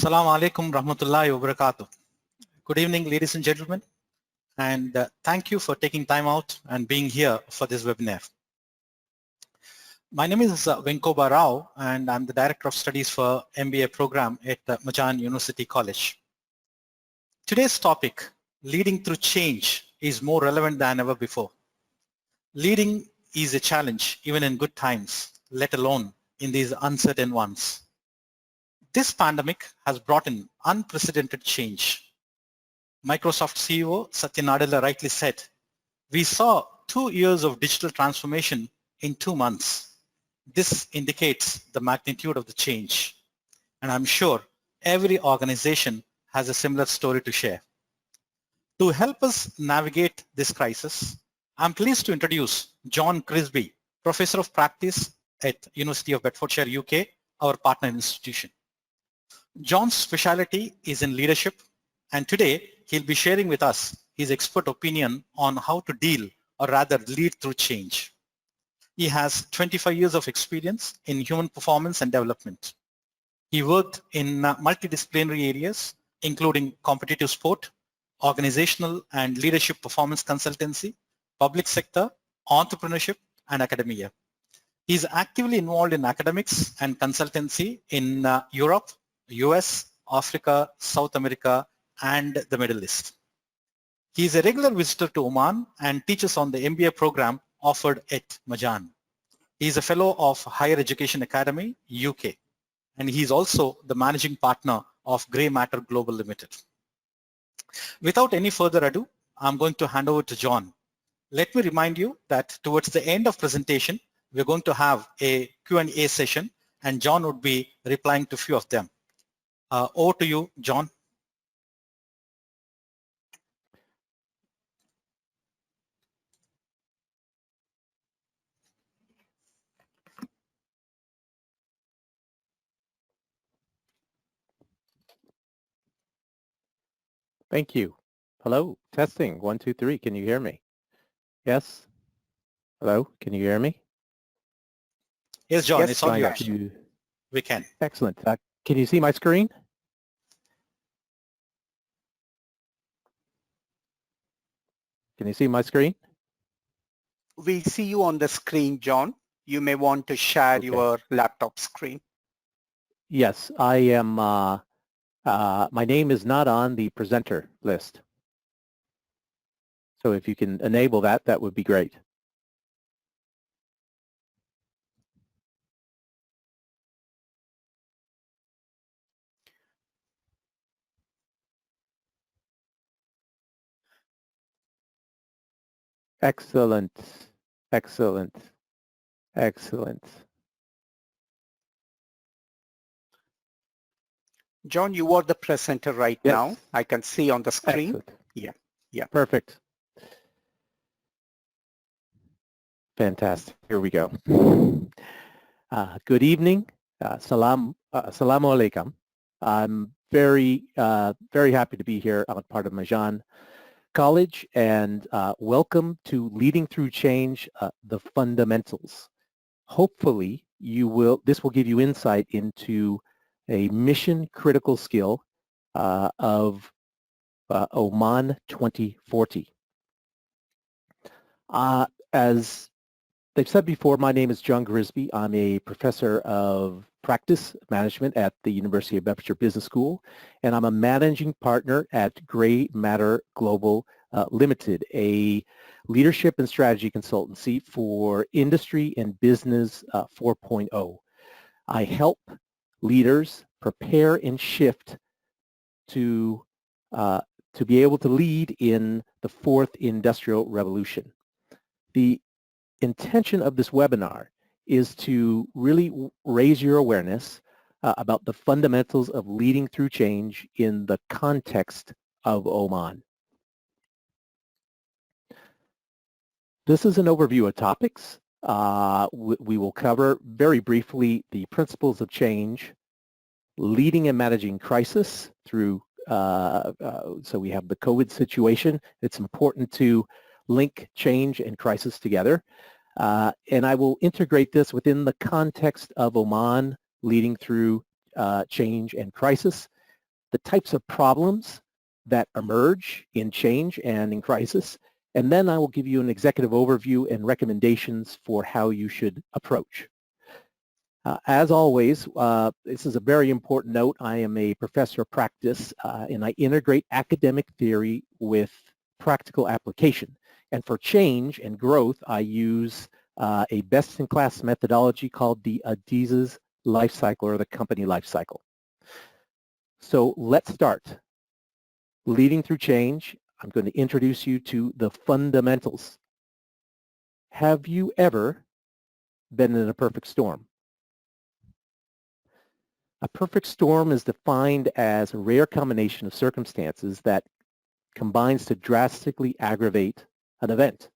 Assalamu alaikum rahmatullahi wa barakatuh. Good evening, ladies and gentlemen, and thank you for taking time out and being here for this webinar. My name is Venkoba Rao, and I'm the Director of Studies for MBA program at Majan University College. Today's topic, leading through change, is more relevant than ever before. Leading is a challenge even in good times, let alone in these uncertain ones. This pandemic has brought in unprecedented change. Microsoft CEO Satya Nadella rightly said, we saw 2 years of digital transformation in 2 months. This indicates the magnitude of the change. And I'm sure every organization has a similar story to share. To help us navigate this crisis, I'm pleased to introduce John Grisby, Professor of Practice at University of Bedfordshire, UK, our partner institution. John's specialty is in leadership, and today he'll be sharing with us his expert opinion on how to deal, or rather lead through change. He has 25 years of experience in human performance and development. He worked in multidisciplinary areas, including competitive sport, organizational and leadership performance consultancy, public sector, entrepreneurship, and academia. He is actively involved in academics and consultancy in Europe, US, Africa, South America, and the Middle East. He is a regular visitor to Oman and teaches on the MBA program offered at Majan. He is a fellow of Higher Education Academy, UK, and he is also the managing partner of Grey Matter Global Limited. Without any further ado, I'm going to hand over to John. Let me remind you that towards the end of presentation, we're going to have a Q&A session, and John would be replying to a few of them. Over to you, John. Thank you. Hello, testing, 1, 2, 3. Can you hear me? Yes? Hello, can you hear me? Yes, John, Yes, it's all yours. We can. Excellent. Can you see my screen? Can you see my screen? We see you on the screen, John. You may want to share your laptop screen. Yes, I am. My name is not on the presenter list. So if you can enable that, that would be great. Excellent, excellent, excellent. John, you are the presenter right now. I can see on the screen. Excellent. Yeah. Perfect. Fantastic. Here we go. Good evening. Assalamu alaikum. I'm very happy to be here. I'm a part of Majan College, and welcome to Leading Through Change, the Fundamentals. Hopefully, this will give you insight into a mission-critical skill of Oman 2040. As they've said before, my name is John Grisby. I'm a professor of practice management at the University of Bedfordshire Business School, and I'm a managing partner at Grey Matter Global Limited, a leadership and strategy consultancy for industry and business 4.0. I help leaders prepare and shift to be able to lead in the fourth industrial revolution. The intention of this webinar is to really raise your awareness about the fundamentals of leading through change in the context of Oman. This is an overview of topics. We will cover very briefly the principles of change, leading and managing crisis through, so we have the COVID situation. It's important to link change and crisis together. And I will integrate this within the context of Oman leading through change and crisis. the types of problems that emerge in change and in crisis, and then I will give you an executive overview and recommendations for how you should approach. As always, this is a very important note. I am a professor of practice, and I integrate academic theory with practical application. And for change and growth, I use a best-in-class methodology called the Adizes life cycle, or the company life cycle. So let's start. Leading through change, I'm going to introduce you to the fundamentals. Have you ever been in a perfect storm? A perfect storm is defined as a rare combination of circumstances that combines to drastically aggravate an event.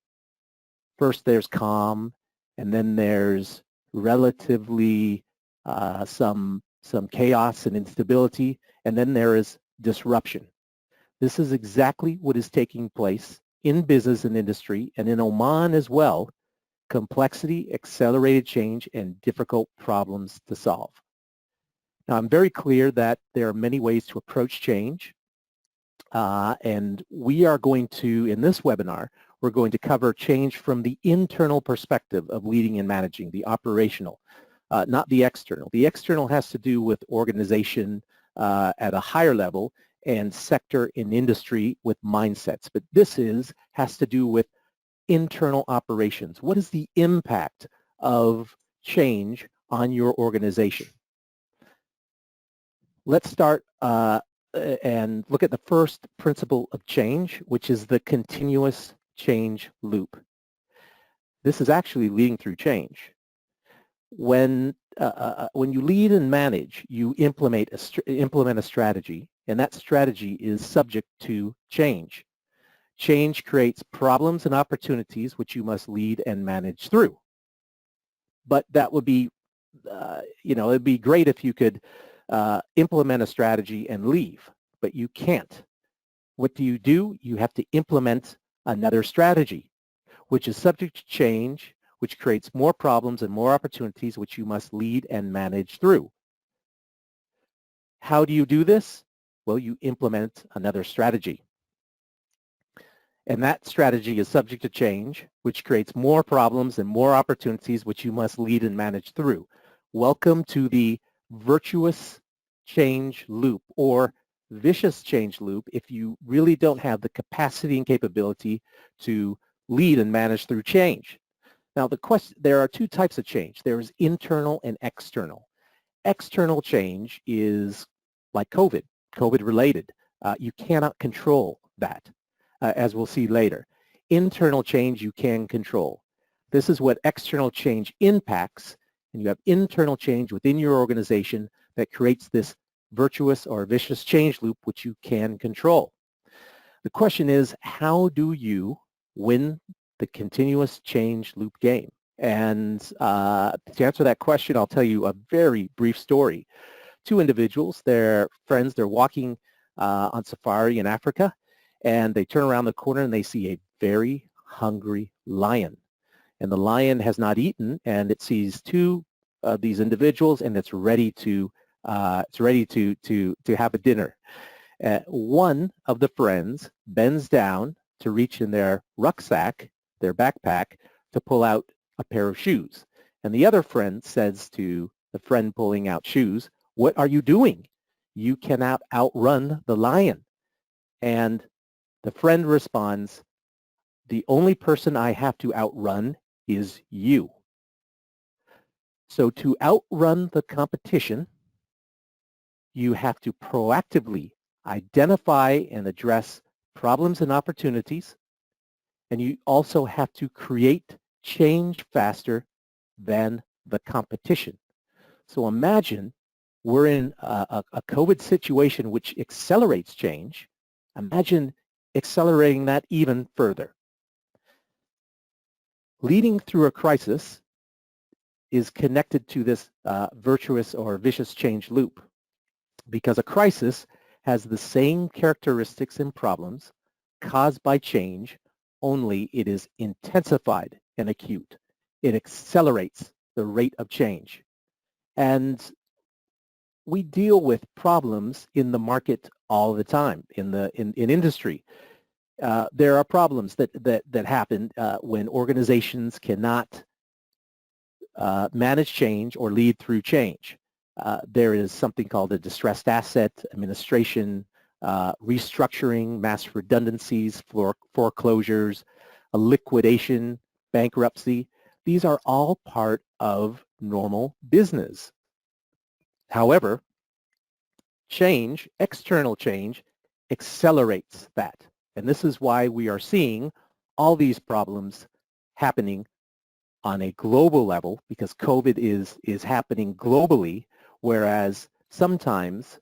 First there's calm, and then there's relatively some chaos and instability, and then there is disruption. This is exactly what is taking place in business and industry, and in Oman as well. Complexity, accelerated change, and difficult problems to solve. Now, I'm very clear that there are many ways to approach change, and we are going to, in this webinar, we're going to cover change from the internal perspective of leading and managing, the operational, not the external. The external has to do with organization at a higher level and sector in industry with mindsets, but this has to do with internal operations. What is the impact of change on your organization? Let's start and look at the first principle of change, which is the continuous change loop. This is actually leading through change. When you lead and manage, you implement a strategy, and that strategy is subject to change. Change creates problems and opportunities which you must lead and manage through. But that would be, it'd be great if you could implement a strategy and leave, but you can't. What do? You have to implement another strategy, which is subject to change, which creates more problems and more opportunities which you must lead and manage through. How do you do this? Well, you implement another strategy. And that strategy is subject to change, which creates more problems and more opportunities which you must lead and manage through. Welcome to the virtuous change loop, or vicious change loop, if you really don't have the capacity and capability to lead and manage through change. Now, there are two types of change. There is internal and external. External change is like COVID related. You cannot control that, as we'll see later. Internal change you can control. This is what external change impacts, and you have internal change within your organization that creates this virtuous or vicious change loop which you can control. The question is, how do you win the continuous change loop game? And to answer that question, I'll tell you a very brief story. Two individuals, they're friends, they're walking on safari in Africa, and they turn around the corner and they see a very hungry lion. And the lion has not eaten, and it sees two of these individuals, and it's ready to have a dinner. One of the friends bends down to reach in their rucksack, their backpack, to pull out a pair of shoes. And the other friend says to the friend pulling out shoes, "What are you doing? You cannot outrun the lion." And the friend responds, "The only person I have to outrun is you." So to outrun the competition, you have to proactively identify and address problems and opportunities, and you also have to create change faster than the competition. So imagine we're in a COVID situation which accelerates change. Imagine accelerating that even further. Leading through a crisis is connected to this virtuous or vicious change loop, because a crisis has the same characteristics and problems caused by change, only it is intensified and acute. It accelerates the rate of change. And we deal with problems in the market all the time, in industry. There are problems that happen when organizations cannot manage change or lead through change. There is something called a distressed asset administration, restructuring, mass redundancies, foreclosures, a liquidation, bankruptcy. These are all part of normal business. However, change, external change, accelerates that. And this is why we are seeing all these problems happening on a global level, because COVID is happening globally, whereas sometimes,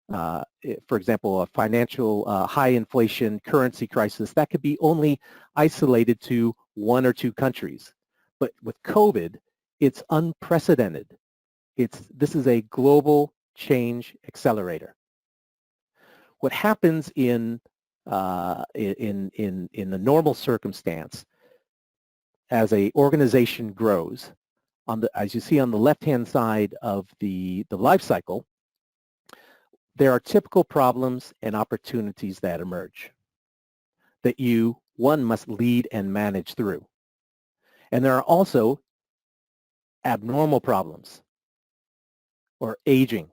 for example, a financial high inflation currency crisis, that could be only isolated to one or two countries. But with COVID, it's unprecedented. This is a global change accelerator. What happens in the normal circumstance, as a organization grows, as you see on the left-hand side of the life cycle, there are typical problems and opportunities that emerge that one must lead and manage through. And there are also abnormal problems or aging.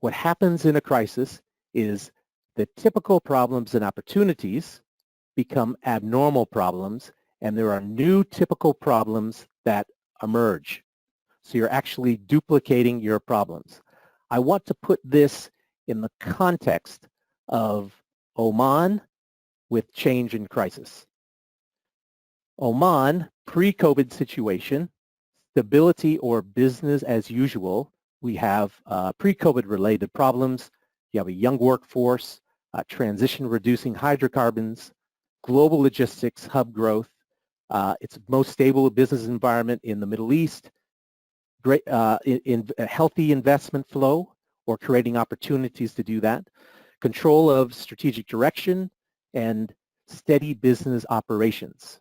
What happens in a crisis is the typical problems and opportunities become abnormal problems, and there are new typical problems that emerge. So you're actually duplicating your problems. I want to put this in the context of Oman with change and crisis. Oman, pre-COVID situation, stability or business as usual. We have pre-COVID related problems. You have a young workforce, transition reducing hydrocarbons, global logistics hub growth. It's most stable business environment in the Middle East, great in a healthy investment flow or creating opportunities to do that, control of strategic direction, and steady business operations.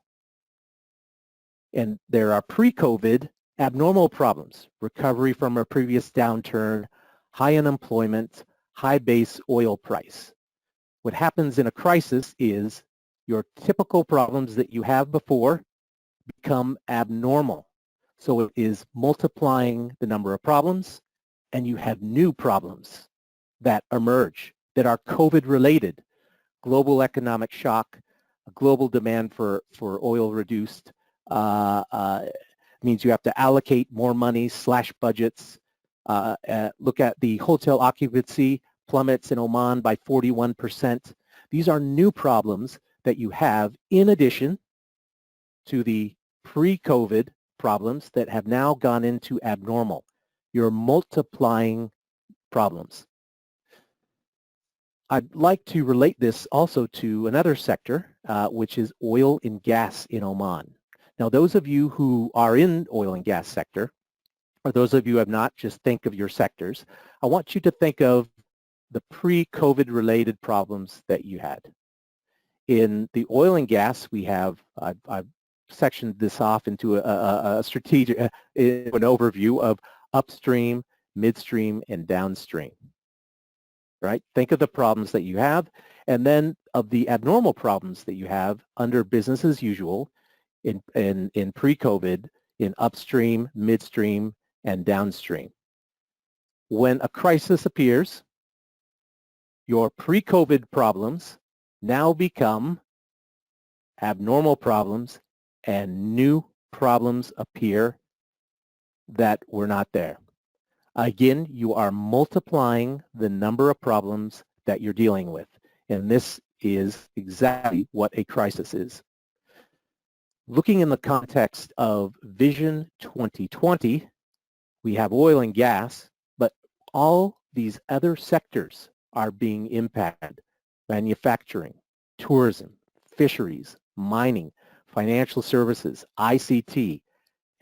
And there are pre-COVID abnormal problems, recovery from a previous downturn, high unemployment, high base oil price. What happens in a crisis is your typical problems that you have before become abnormal. So it is multiplying the number of problems, and you have new problems that emerge that are COVID related. Global economic shock, global demand for oil reduced, means you have to allocate more money, slash budgets. Look at the hotel occupancy plummets in Oman by 41%. These are new problems that you have in addition to the pre-COVID problems that have now gone into abnormal. You're multiplying problems. I'd like to relate this also to another sector, which is oil and gas in Oman. Now, those of you who are in oil and gas sector, or those of you who have not, just think of your sectors. I want you to think of the pre-COVID related problems that you had. In the oil and gas, we have, I've sectioned this off into a strategic, an overview of upstream, midstream, and downstream. Right? Think of the problems that you have, and then of the abnormal problems that you have under business as usual in pre-COVID, in upstream, midstream, and downstream. When a crisis appears, your pre-COVID problems now become abnormal problems, and new problems appear that were not there. Again, you are multiplying the number of problems that you're dealing with, and this is exactly what a crisis is. Looking in the context of Vision 2020, we have oil and gas, but all these other sectors are being impacted. Manufacturing, tourism, fisheries, mining, financial services, ICT,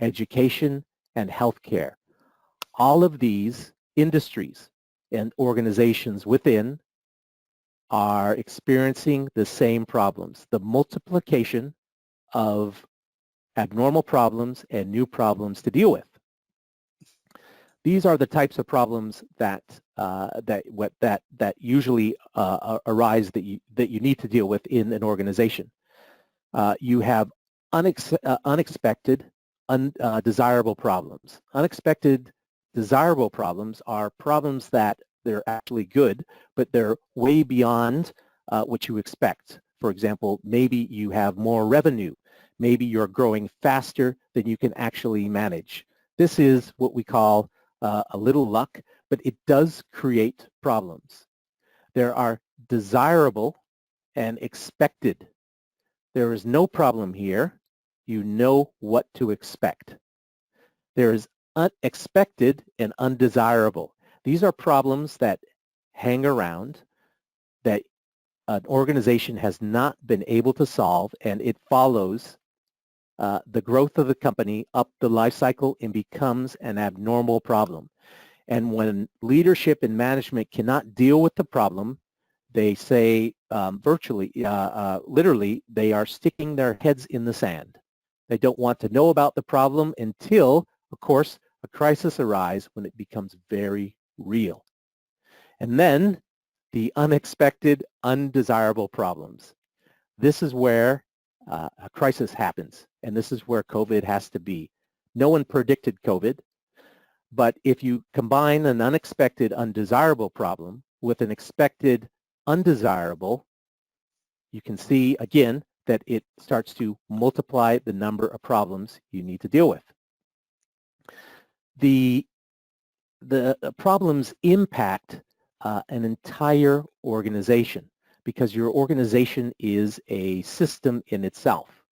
education, and healthcare. All of these industries and organizations within are experiencing the same problems, the multiplication of abnormal problems and new problems to deal with. These are the types of problems that that usually arise that you need to deal with in an organization. You have unexpected, undesirable problems. Unexpected, desirable problems are problems that they're actually good, but they're way beyond what you expect. For example, maybe you have more revenue. Maybe you're growing faster than you can actually manage. This is what we call a little luck, but it does create problems. There are desirable and expected. There is no problem here. You know what to expect. There is unexpected and undesirable. These are problems that hang around that an organization has not been able to solve, and it follows the growth of the company up the life cycle and becomes an abnormal problem. And when leadership and management cannot deal with the problem, they say literally, they are sticking their heads in the sand. They don't want to know about the problem until, of course, a crisis arises when it becomes very real. And then the unexpected, undesirable problems. This is where a crisis happens, and this is where COVID has to be. No one predicted COVID, but if you combine an unexpected, undesirable problem with an expected, undesirable, you can see again that it starts to multiply the number of problems you need to deal with. The problems impact an entire organization, because your organization is a system in itself.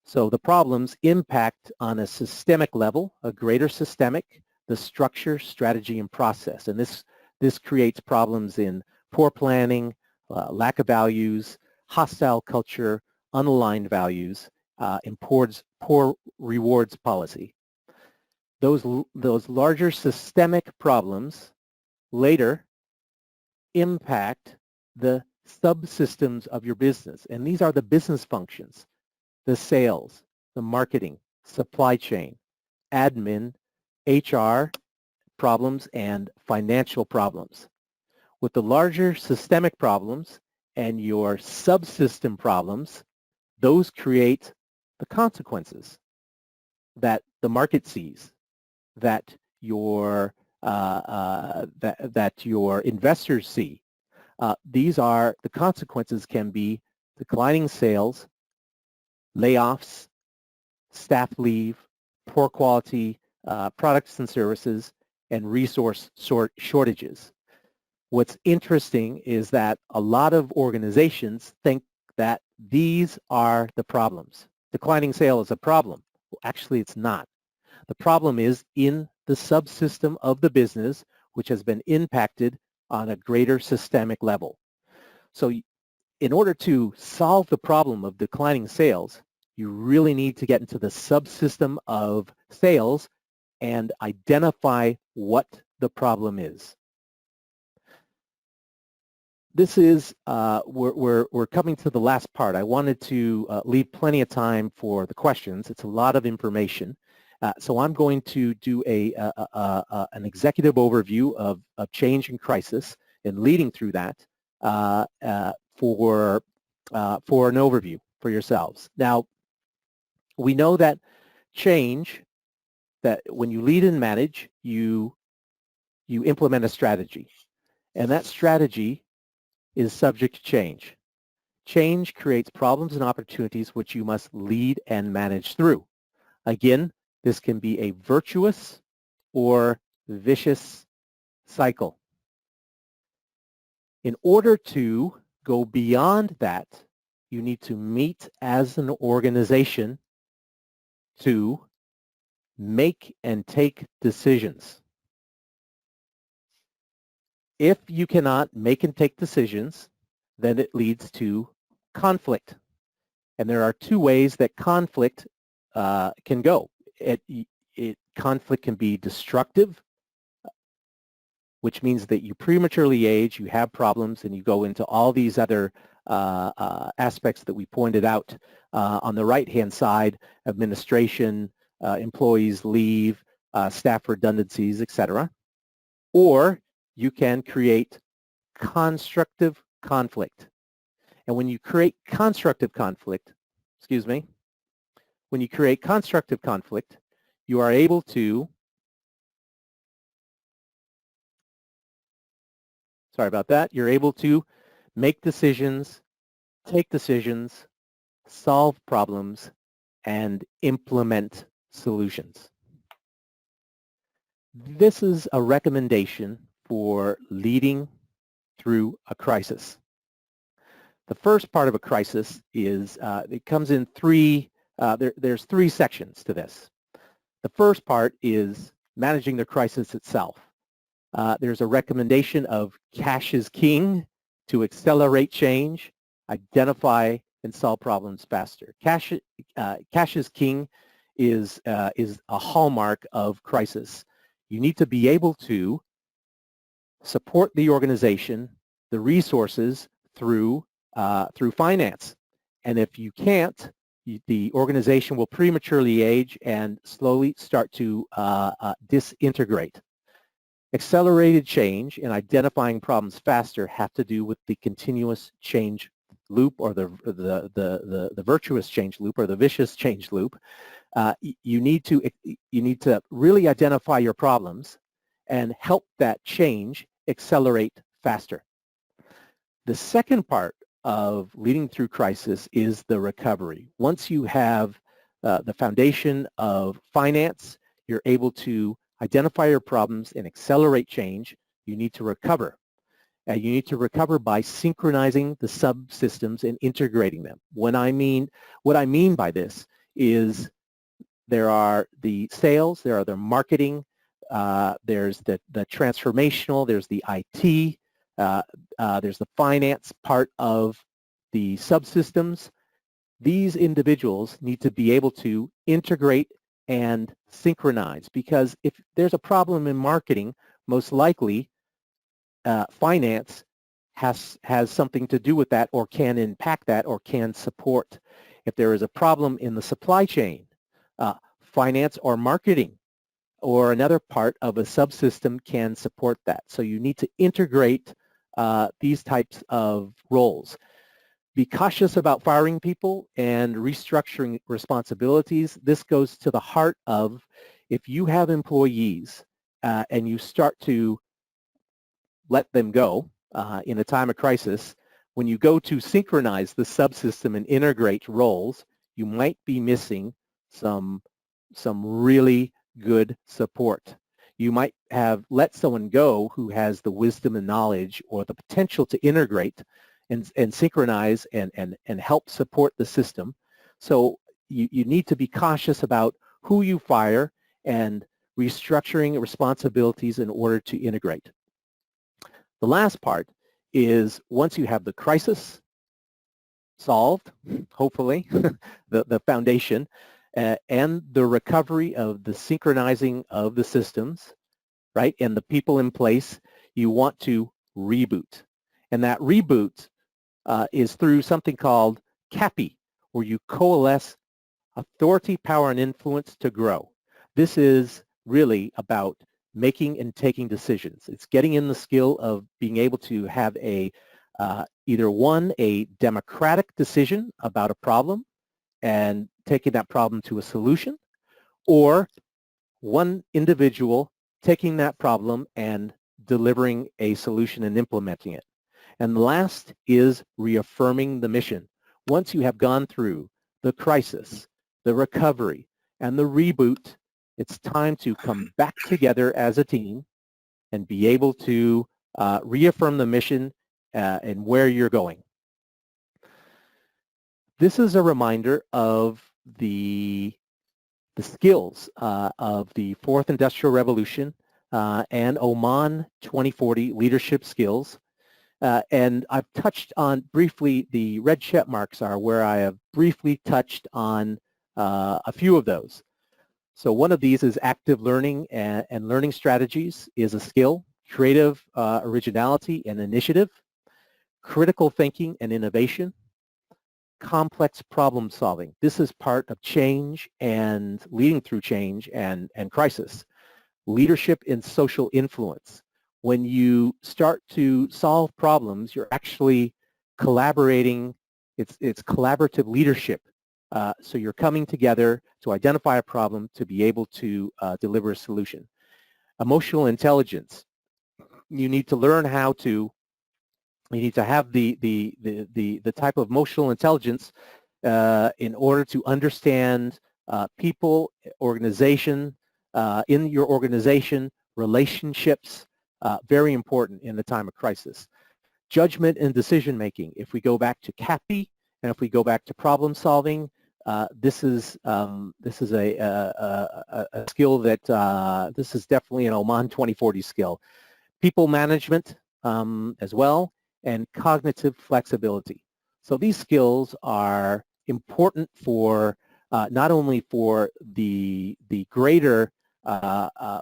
So the problems impact on a systemic level, a greater systemic, the structure, strategy, and process. And this creates problems in poor planning, lack of values, hostile culture, unaligned values, and poor rewards policy. Those larger systemic problems later impact the subsystems of your business. And these are the business functions, the sales, the marketing, supply chain, admin, HR problems, and financial problems. With the larger systemic problems and your subsystem problems, those create the consequences that the market sees, that your that your investors see. These are the consequences can be declining sales, layoffs, staff leave, poor quality products and services, and resource shortages. What's interesting is that a lot of organizations think that these are the problems. Declining sales is a problem. Well, actually, it's not. The problem is in the subsystem of the business, which has been impacted on a greater systemic level. So in order to solve the problem of declining sales, you really need to get into the subsystem of sales and identify what the problem is. This is, we're coming to the last part. I wanted to leave plenty of time for the questions. It's a lot of information. So I'm going to do an executive overview of change and crisis and leading through that for an overview for yourselves. Now, we know that change, that when you lead and manage, you implement a strategy. And that strategy is subject to change. Change creates problems and opportunities which you must lead and manage through. Again, this can be a virtuous or vicious cycle. In order to go beyond that, you need to meet as an organization to make and take decisions. If you cannot make and take decisions, then it leads to conflict. And there are two ways that conflict can go. Conflict can be destructive, which means that you prematurely age, you have problems, and you go into all these other aspects that we pointed out on the right-hand side: administration, employees leave, staff redundancies, etc. Or you can create constructive conflict. And when you create constructive conflict, when you create constructive conflict, you are able to, you're able to make decisions, take decisions, solve problems, and implement solutions. This is a recommendation for leading through a crisis. The first part of a crisis is, it comes in three, there's three sections to this. The first part is managing the crisis itself. There's a recommendation of cash is king to accelerate change, identify and solve problems faster. Cash is king is a hallmark of crisis. You need to be able to support the organization, the resources through finance. And if you can't, the organization will prematurely age and slowly start to disintegrate. Accelerated change and identifying problems faster have to do with the continuous change loop, or the virtuous change loop, or the vicious change loop. You need to really identify your problems and help that change accelerate faster. The second part of leading through crisis is the recovery. Once you have the foundation of finance, you're able to identify your problems and accelerate change. You need to recover. You need to recover by synchronizing the subsystems and integrating them. What I mean by this is there are the sales, there are the marketing, there's the transformational, there's the IT, there's the finance part of the subsystems. These individuals need to be able to integrate and synchronize, because if there's a problem in marketing, most likely finance has something to do with that, or can impact that, or can support. If there is a problem in the supply chain, finance or marketing or another part of a subsystem can support that. So you need to integrate these types of roles. Be cautious about firing people and restructuring responsibilities. This goes to the heart of, if you have employees and you start to let them go in a time of crisis, when you go to synchronize the subsystem and integrate roles, you might be missing some really good support. You might have let someone go who has the wisdom and knowledge or the potential to integrate and synchronize and help support the system. So you need to be cautious about who you fire and restructuring responsibilities in order to integrate. The last part is, once you have the crisis solved, hopefully, the foundation, and the recovery of the synchronizing of the systems, right, and the people in place, you want to reboot. And that reboot is through something called CAPI, where you coalesce authority, power, and influence to grow. This is really about making and taking decisions. It's getting in the skill of being able to have either one, a democratic decision about a problem and taking that problem to a solution, or one individual taking that problem and delivering a solution and implementing it. And the last is reaffirming the mission. Once you have gone through the crisis, the recovery, and the reboot, it's time to come back together as a team and be able to reaffirm the mission and where you're going. This is a reminder of the skills of the Fourth Industrial Revolution and Oman 2040 leadership skills. And I've touched on briefly, the red check marks are where I have briefly touched on a few of those. So one of these is active learning and learning strategies is a skill, creative originality and initiative, critical thinking and innovation, complex problem solving. This is part of change and leading through change and crisis. leadership and social influence. When you start to solve problems, you're actually collaborating. It's collaborative leadership. So you're coming together to identify a problem to be able to deliver a solution. Emotional intelligence. You need to learn how to. You need to have the type of emotional intelligence in order to understand people, organization, in your organization, relationships, very important in the time of crisis. Judgment and decision making. If we go back to CAPI and if we go back to problem solving, this is a skill that this is definitely an Oman 2040 skill. People management as well, and cognitive flexibility. So these skills are important for not only for the greater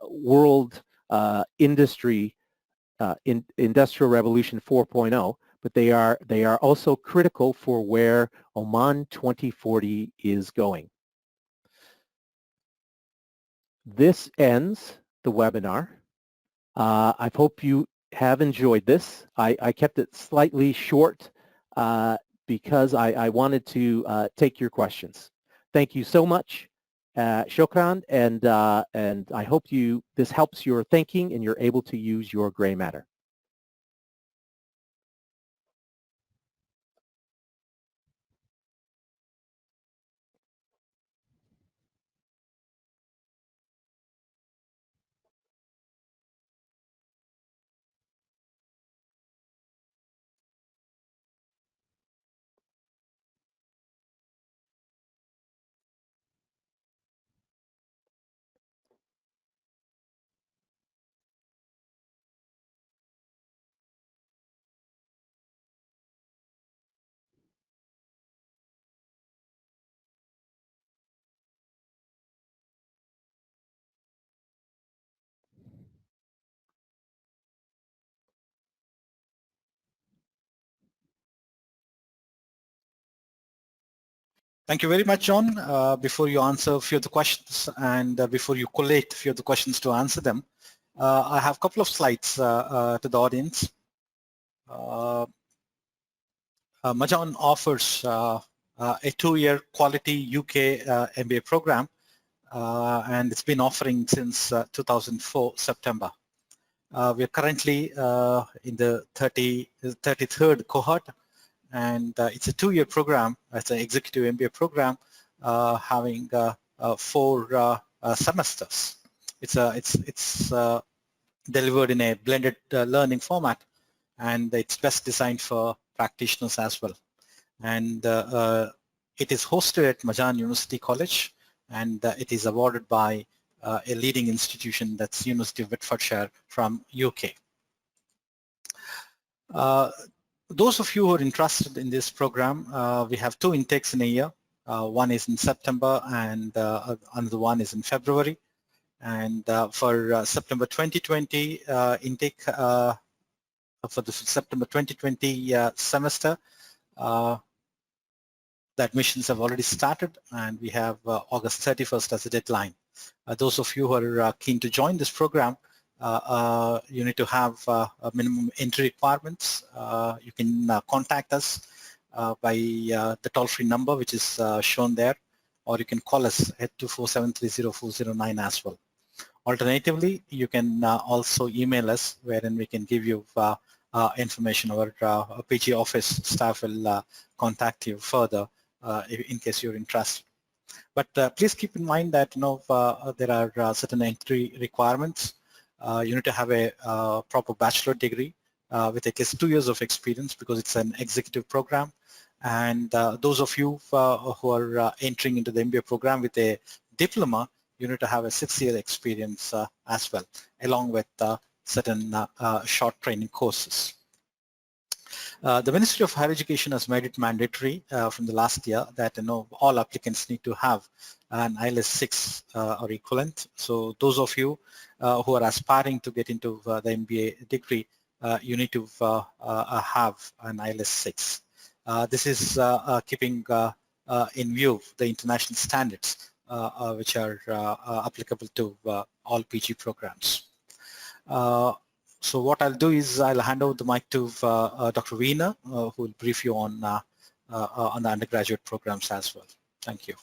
world industry industrial revolution 4.0, but they are also critical for where Oman 2040 is going. This ends the webinar. I hope you have enjoyed this. I kept it slightly short because I wanted to take your questions. Thank you so much, Shokran, and I hope this helps your thinking and you're able to use your gray matter. Thank you very much, John. Before you answer a few of the questions and before you collate a few of the questions to answer them, I have a couple of slides to the audience. Majan offers a 2-year quality UK MBA program, and it's been offering since 2004 September. We are currently in the 33rd cohort, and it's a 2-year program. It's an executive MBA program having 4 semesters. It's delivered in a blended learning format, and it's best designed for practitioners as well. And it is hosted at Majan University College, and it is awarded by a leading institution, that's University of Bedfordshire from UK. Those of you who are interested in this program, we have 2 intakes in a year. One is in September and another one is in February. And for September 2020 intake, for the September 2020 semester, the admissions have already started, and we have August 31st as a deadline. Those of you who are keen to join this program, you need to have minimum entry requirements. You can contact us by the toll-free number which is shown there, or you can call us at 24730-409 as well. Alternatively, you can also email us, wherein we can give you information. Our PG office staff will contact you further in case you're interested. But please keep in mind that there are certain entry requirements. You need to have a proper bachelor degree with at least 2 years of experience, because it's an executive program. And those of you who are entering into the MBA program with a diploma, you need to have a 6-year experience as well, along with certain short training courses. The Ministry of Higher Education has made it mandatory from the last year that all applicants need to have an IELTS 6 or equivalent. So those of you who are aspiring to get into the MBA degree, you need to have an IELTS 6. This is keeping in view the international standards which are applicable to all PG programs. So what I'll do is I'll hand over the mic to Dr. Veena, who will brief you on the undergraduate programs as well. Thank you.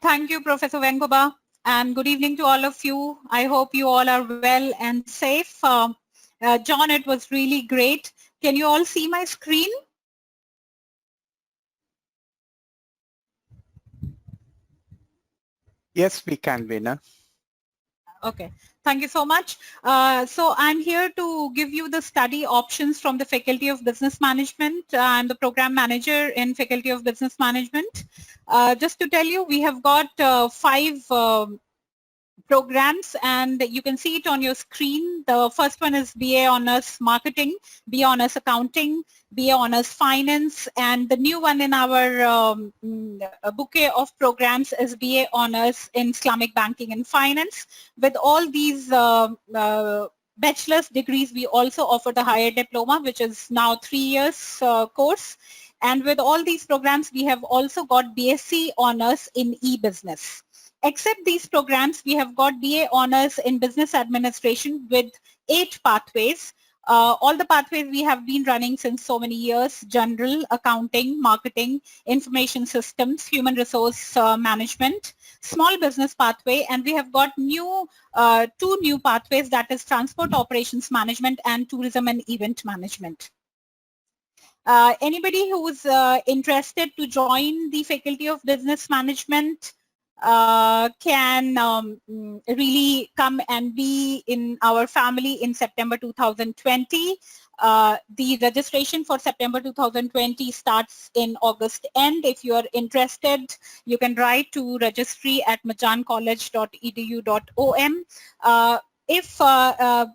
Thank you, Professor Vengoba, and good evening to all of you. I hope you all are well and safe. John, it was really great. Can you all see my screen? Yes, we can, Veena. Okay, thank you so much. So I'm here to give you the study options from the Faculty of Business Management. I'm the program manager in Faculty of Business Management. Just to tell you, we have got 5 programs, and you can see it on your screen. The first one is BA Honors Marketing, BA Honors Accounting, BA Honors Finance, and the new one in our bouquet of programs is BA Honors in Islamic Banking and Finance. With all these bachelor's degrees, we also offer the higher diploma, which is now 3 years course. And with all these programs, we have also got BSc Honors in e-business. Except these programs, we have got BA Honors in Business Administration with 8 pathways. All the pathways we have been running since so many years: General, Accounting, Marketing, Information Systems, Human Resource Management, Small Business pathway, and we have got 2 new pathways, that is Transport Operations Management and Tourism and Event Management. Anybody who is interested to join the Faculty of Business Management can really come and be in our family in September 2020. The registration for September 2020 starts in August end. If you are interested, you can write to registry@majancollege.edu.om. If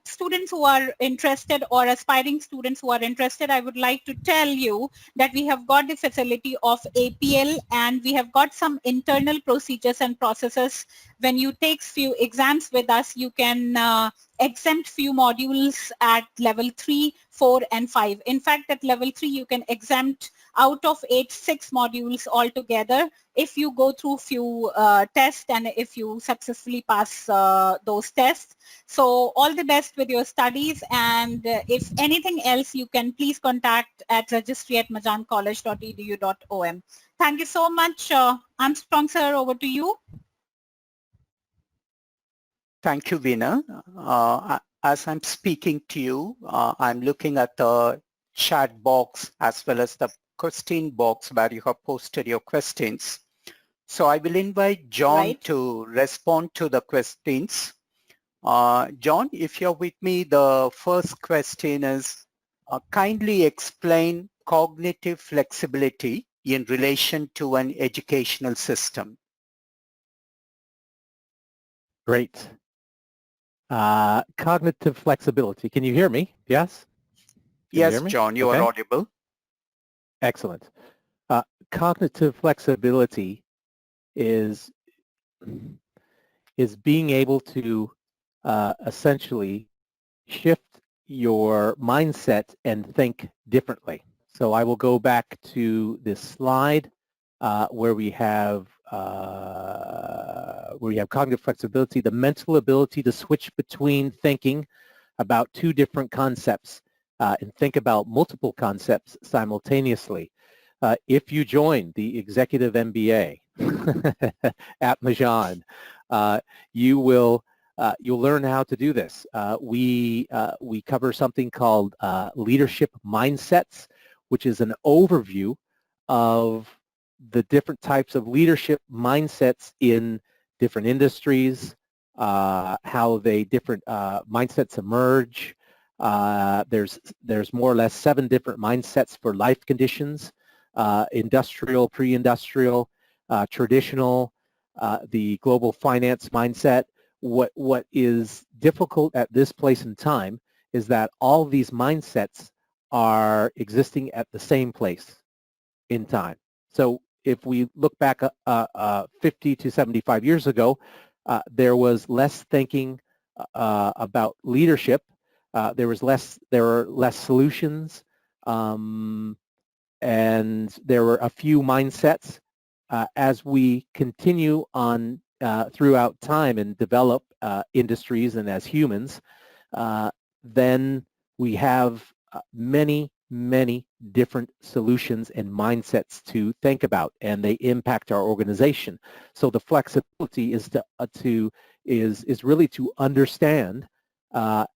students who are interested or aspiring students who are interested, I would like to tell you that we have got the facility of APL, and we have got some internal procedures and processes. When you take few exams with us, you can exempt few modules at level 3, 4 and 5. In fact, at level 3 you can exempt out of 8, 6 modules altogether if you go through few tests and if you successfully pass those tests. So all the best with your studies, and if anything else you can please contact at registry@majancollege.edu.om. Thank you so much. Armstrong sir, over to you. Thank you, Veena. As I'm speaking to you, I'm looking at the chat box as well as the question box where you have posted your questions. So I will invite John to respond to the questions. John, if you're with me, the first question is, kindly explain cognitive flexibility in relation to an educational system. Great. Cognitive flexibility. Can you hear me? Yes? Yes, John, you are audible. Excellent. Cognitive flexibility is being able to essentially shift your mindset and think differently. So I will go back to this slide where we have cognitive flexibility, the mental ability to switch between thinking about 2 different concepts and think about multiple concepts simultaneously. If you join the Executive MBA at Majan, you'll learn how to do this. We cover something called leadership mindsets, which is an overview of the different types of leadership mindsets in different industries, how different mindsets emerge. There's more or less 7 different mindsets for life conditions: industrial, pre-industrial, traditional, the global finance mindset. What is difficult at this place in time is that all these mindsets are existing at the same place in time. So if we look back 50 to 75 years ago, there was less thinking about leadership. there were less solutions, and there were a few mindsets. As we continue on throughout time and develop industries and as humans, then we have many different solutions and mindsets to think about, and they impact our organization. So the flexibility is is really to understand how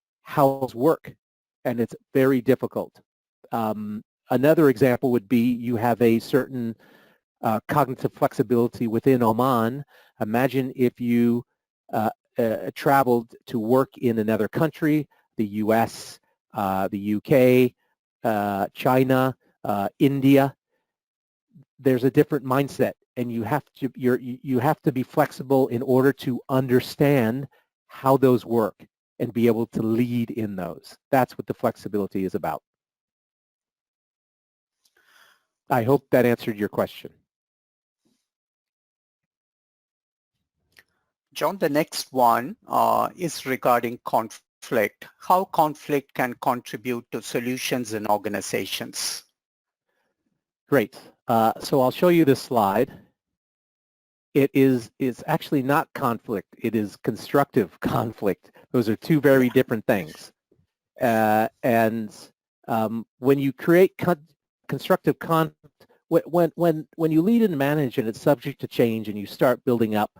those work, and it's very difficult. Another example would be you have a certain cognitive flexibility within Oman. Imagine if you traveled to work in another country, the US, the UK, China, India. There's a different mindset, and you have to be flexible in order to understand how those work and be able to lead in those. That's what the flexibility is about. I hope that answered your question. John, the next one is regarding conflict. How conflict can contribute to solutions in organizations? Great. So I'll show you this slide. It's actually not conflict. It is constructive conflict. Those are two very different things. And when you create constructive conflict, when you lead and manage and it's subject to change and you start building up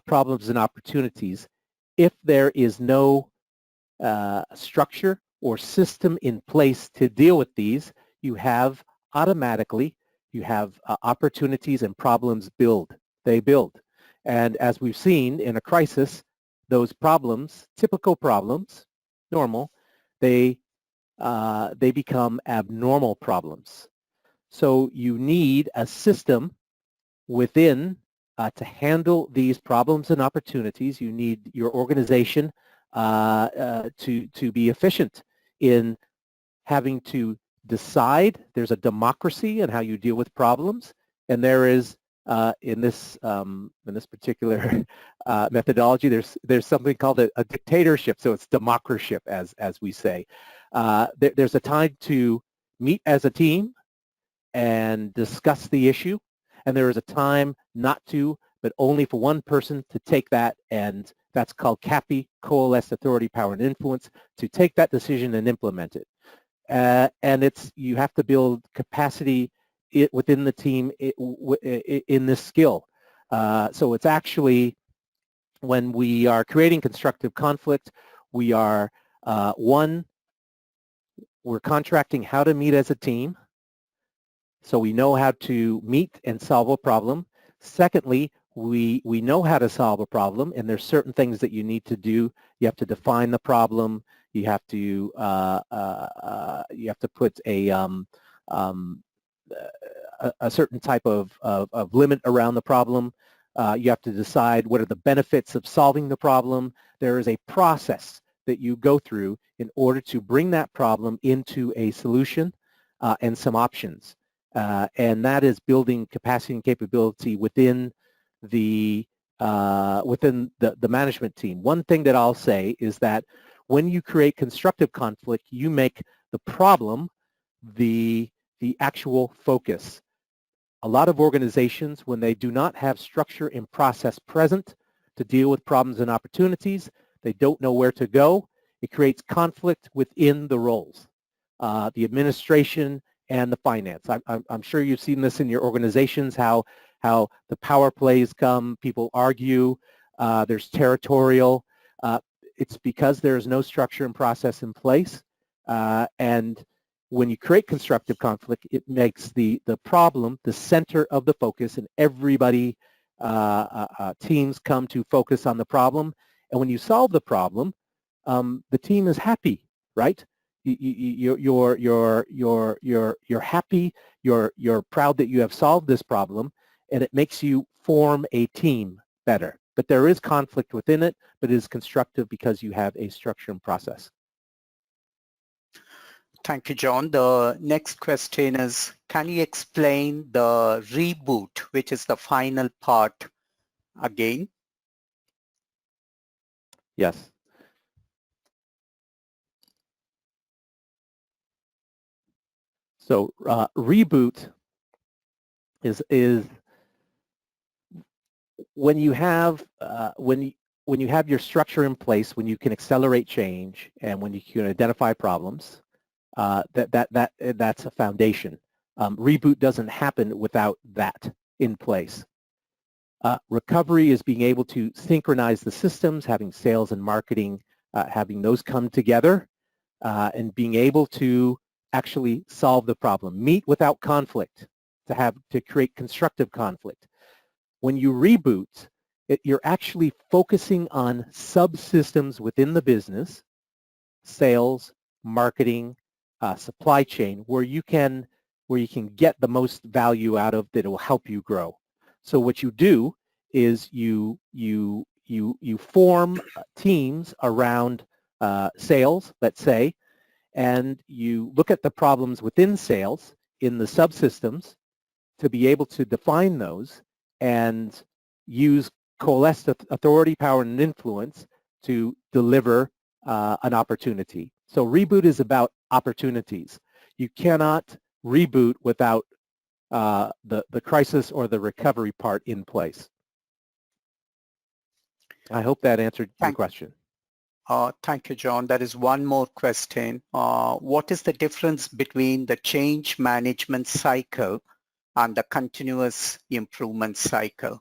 problems and opportunities, if there is no structure or system in place to deal with these, you have automatically, opportunities and problems build. They build. And as we've seen in a crisis, those problems, typical problems, normal, they become abnormal problems. So you need a system within to handle these problems and opportunities. You need your organization to be efficient in having to decide. There's a democracy in how you deal with problems, and there is in this particular methodology, there's something called a dictatorship. So it's democracy, as we say. There's a time to meet as a team and discuss the issue, and there is a time not to, but only for one person to take that, and that's called CAPI, Coalesce Authority, Power, and Influence, to take that decision and implement it. And you have to build capacity within the team in this skill. So it's actually, when we are creating constructive conflict, we are, one, we're contracting how to meet as a team, so we know how to meet and solve a problem. Secondly, we know how to solve a problem, and there's certain things that you need to do. You have to define the problem. You have to put a certain type of limit around the problem. You have to decide what are the benefits of solving the problem. There is a process that you go through in order to bring that problem into a solution and some options. And that is building capacity and capability within the management team. One thing that I'll say is that when you create constructive conflict, you make the problem the actual focus. A lot of organizations, when they do not have structure and process present to deal with problems and opportunities, they don't know where to go. It creates conflict within the roles, the administration and the finance. I'm sure you've seen this in your organizations, how the power plays come, people argue, there's territorial. It's because there is no structure and process in place. And when you create constructive conflict, it makes the problem the center of the focus, and everybody, teams come to focus on the problem. And when you solve the problem, the team is happy, right? You're happy. You're proud that you have solved this problem, and it makes you form a team better. But there is conflict within it, but it is constructive because you have a structure and process. Thank you, John. The next question is, can you explain the reboot, which is the final part, again? Yes. So reboot is when you have when you have your structure in place, when you can accelerate change, and when you can identify problems, that's a foundation. Reboot doesn't happen without that in place. Recovery is being able to synchronize the systems, having sales and marketing, having those come together, and being able to actually solve the problem. Meet without conflict, to create constructive conflict. When you reboot, you're actually focusing on subsystems within the business, sales, marketing, supply chain, where you can get the most value out of that will help you grow. So what you do is you form teams around sales, let's say, and you look at the problems within sales in the subsystems to be able to define those and use coalesced authority, power, and influence to deliver an opportunity. So reboot is about opportunities. You cannot reboot without the crisis or the recovery part in place. I hope that answered your question. Thank you, John. There is one more question. What is the difference between the change management cycle and the continuous improvement cycle?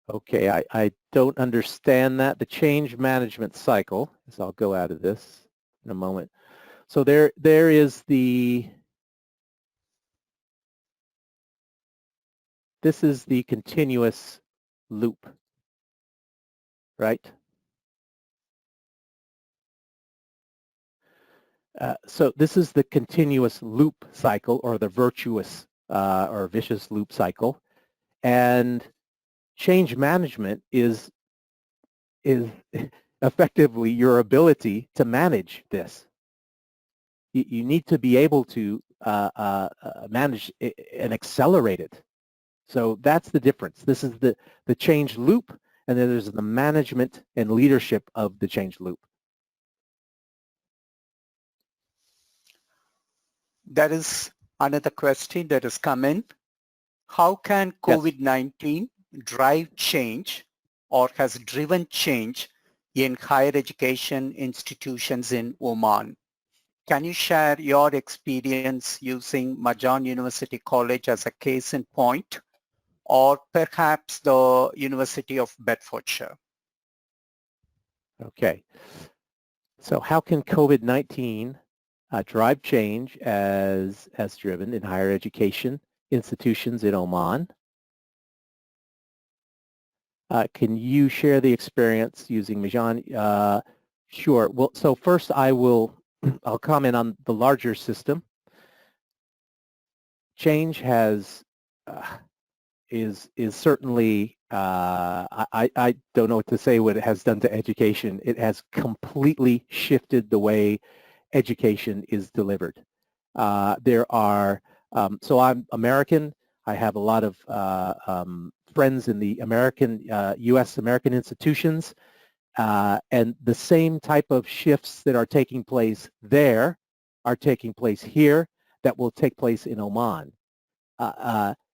Okay, I don't understand that. The change management cycle, so I'll go out of this in a moment. So there is this is the continuous loop, right? So this is the continuous loop cycle, or the virtuous or vicious loop cycle. And change management is effectively your ability to manage this. You need to be able to manage and accelerate it. So that's the difference. This is the change loop, and then there's the management and leadership of the change loop. There is another question that has come in. How can COVID-19 drive change or has driven change in higher education institutions in Oman? Can you share your experience using Marjan University College as a case in point, or perhaps the University of Bedfordshire? Okay. So how can COVID-19 drive change as driven in higher education institutions in Oman? Can you share the experience using Marjan? Sure. Well, so first I'll comment on the larger system. Change is certainly, I don't know what to say what it has done to education. It has completely shifted the way education is delivered. There are, so I'm American. I have a lot of friends in the U.S. American institutions, and the same type of shifts that are taking place there are taking place here that will take place in Oman.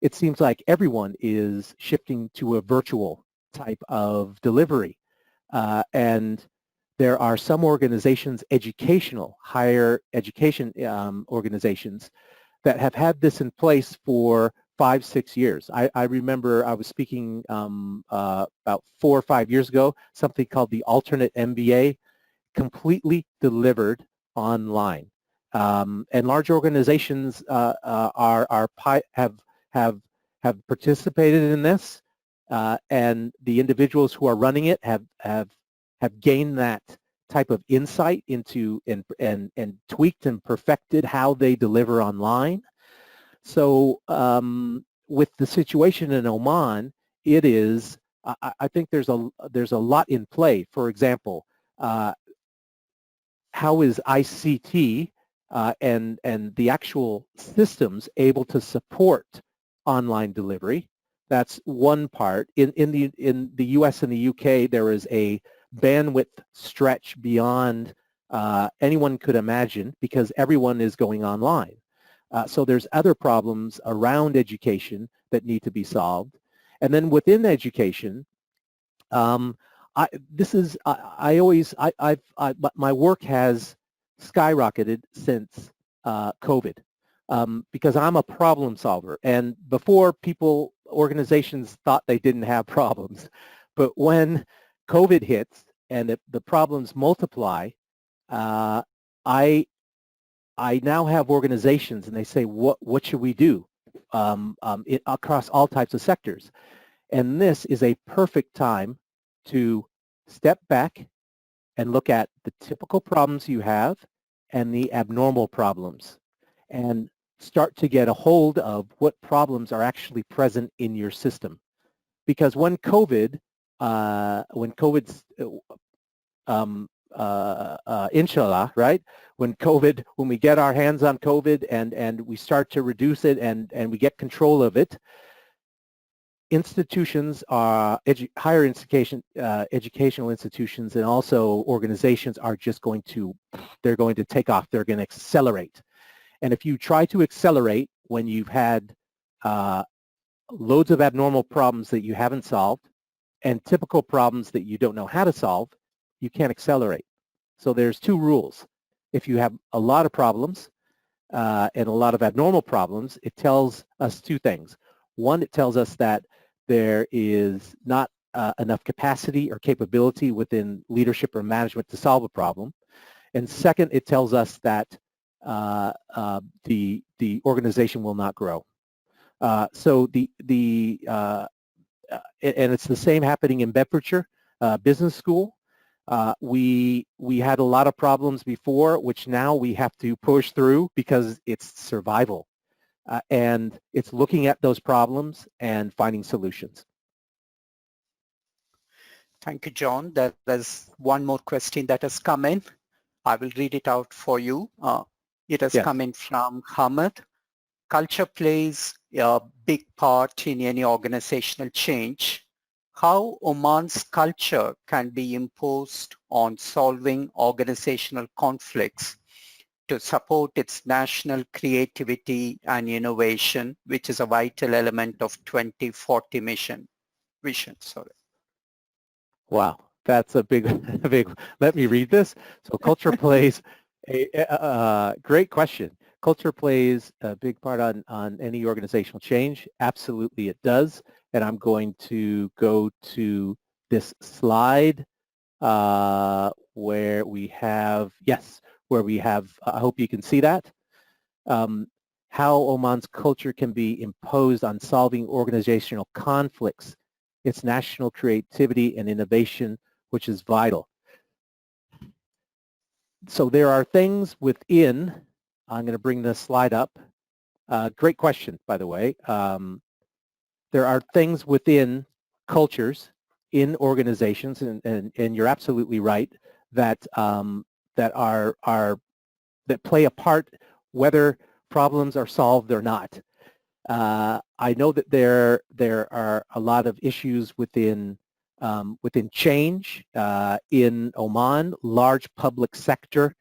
It seems like everyone is shifting to a virtual type of delivery, and there are some organizations, higher education organizations, that have had this in place for 5-6 years. I remember I was speaking about 4 or 5 years ago, something called the alternate MBA, completely delivered online. And large organizations have participated in this, and the individuals who are running it have gained that type of insight into and tweaked and perfected how they deliver online. So with the situation in Oman, it is, I think there's a lot in play. For example, how is ICT and the actual systems able to support online delivery? That's one part. In the US and the UK, there is a bandwidth stretch beyond anyone could imagine, because everyone is going online. So there's other problems around education that need to be solved. And then within education, my work has skyrocketed since COVID because I'm a problem solver. And before organizations thought they didn't have problems. But when COVID hits and the problems multiply, I now have organizations and they say, what should we do across all types of sectors? And this is a perfect time to step back and look at the typical problems you have and the abnormal problems and start to get a hold of what problems are actually present in your system. Because when inshallah, right? When we get our hands on COVID and we start to reduce it and we get control of it, institutions are higher educational institutions and also organizations are just going to take off. They're going to accelerate. And if you try to accelerate when you've had loads of abnormal problems that you haven't solved and typical problems that you don't know how to solve, you can't accelerate. So there's two rules. If you have a lot of problems and a lot of abnormal problems, it tells us two things. One, it tells us that there is not enough capacity or capability within leadership or management to solve a problem. And second, it tells us that the organization will not grow. And it's the same happening in Bedfordshire Business School. We had a lot of problems before, which now we have to push through because it's survival. And it's looking at those problems and finding solutions. Thank you, John. There's one more question that has come in. I will read it out for you. It has come in from Hamad. Culture plays a big part in any organizational change. How Oman's culture can be imposed on solving organizational conflicts to support its national creativity and innovation, which is a vital element of 2040 vision. Wow, that's a big. Let me read this. So culture plays a great question. Culture plays a big part on any organizational change. Absolutely it does. And I'm going to go to this slide where we have, I hope you can see that. How Oman's culture can be imposed on solving organizational conflicts, its national creativity and innovation, which is vital. So there are things within, I'm going to bring this slide up. Great question, by the way. There are things within cultures in organizations, and you're absolutely right, that play a part whether problems are solved or not. I know that there are a lot of issues within change in Oman, large public sector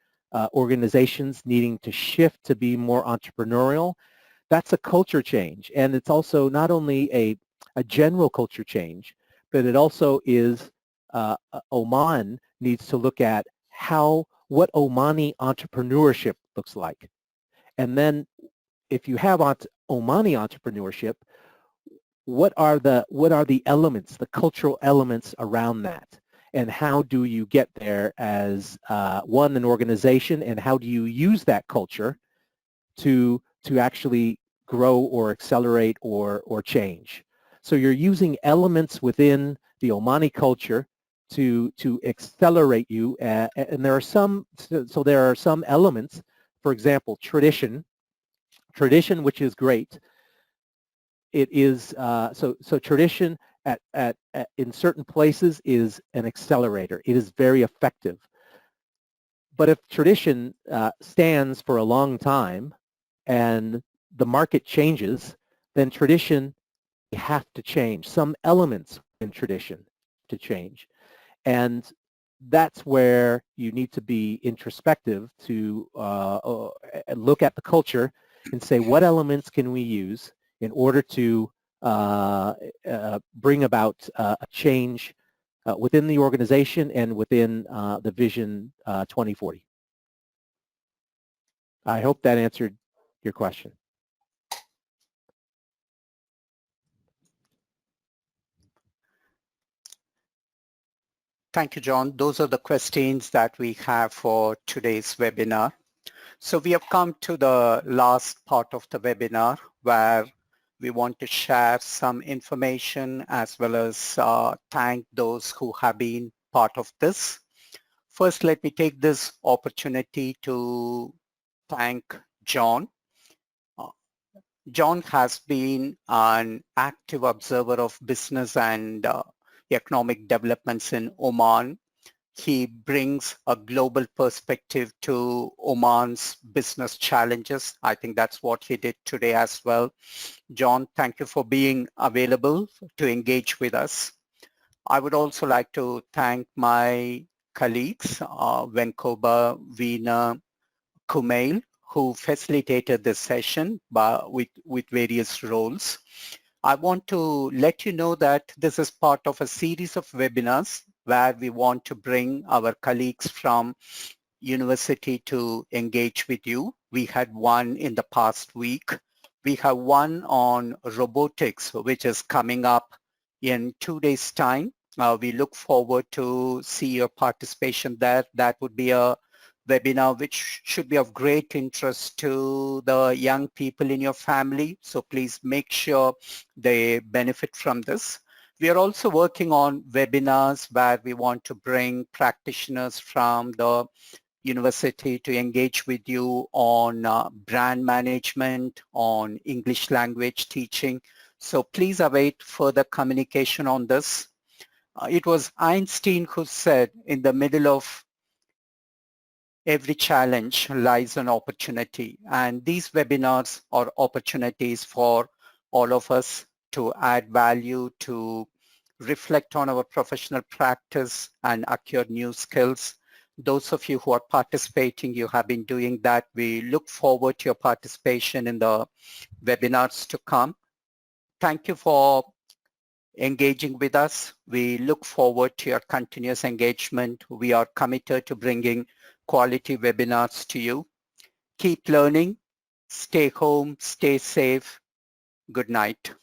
organizations needing to shift to be more entrepreneurial. That's a culture change, and it's also not only a general culture change, but it also is Oman needs to look at what Omani entrepreneurship looks like. And then if you have Omani entrepreneurship, what are the elements, the cultural elements around that? And how do you get there as an organization, and how do you use that culture to actually grow or accelerate or change? So you're using elements within the Omani culture to accelerate you, and there are some elements, for example, tradition, which is great. It is so tradition in certain places is an accelerator. It is very effective. But if tradition stands for a long time and the market changes, then tradition have to change. Some elements in tradition to change. And that's where you need to be introspective to look at the culture and say what elements can we use in order to bring about a change within the organization and within the Vision 2040. I hope that answered your question. Thank you, John. Those are the questions that we have for today's webinar. So we have come to the last part of the webinar where we want to share some information as well as thank those who have been part of this. First, let me take this opportunity to thank John. John has been an active observer of business and economic developments in Oman. He brings a global perspective to Oman's business challenges. I think that's what he did today as well. John, thank you for being available to engage with us. I would also like to thank my colleagues, Venkoba, Veena, Kumail, who facilitated this session with various roles. I want to let you know that this is part of a series of webinars where we want to bring our colleagues from university to engage with you. We had one in the past week. We have one on robotics, which is coming up in 2 days' time. We look forward to see your participation there. That would be a webinar which should be of great interest to the young people in your family. So please make sure they benefit from this. We are also working on webinars where we want to bring practitioners from the university to engage with you on brand management, on English language teaching. So please await further communication on this. It was Einstein who said, in the middle of every challenge lies an opportunity, and these webinars are opportunities for all of us to add value, to reflect on our professional practice and acquire new skills. Those of you who are participating, you have been doing that. We look forward to your participation in the webinars to come. Thank you for engaging with us. We look forward to your continuous engagement. We are committed to bringing quality webinars to you. Keep learning, stay home, stay safe. Good night.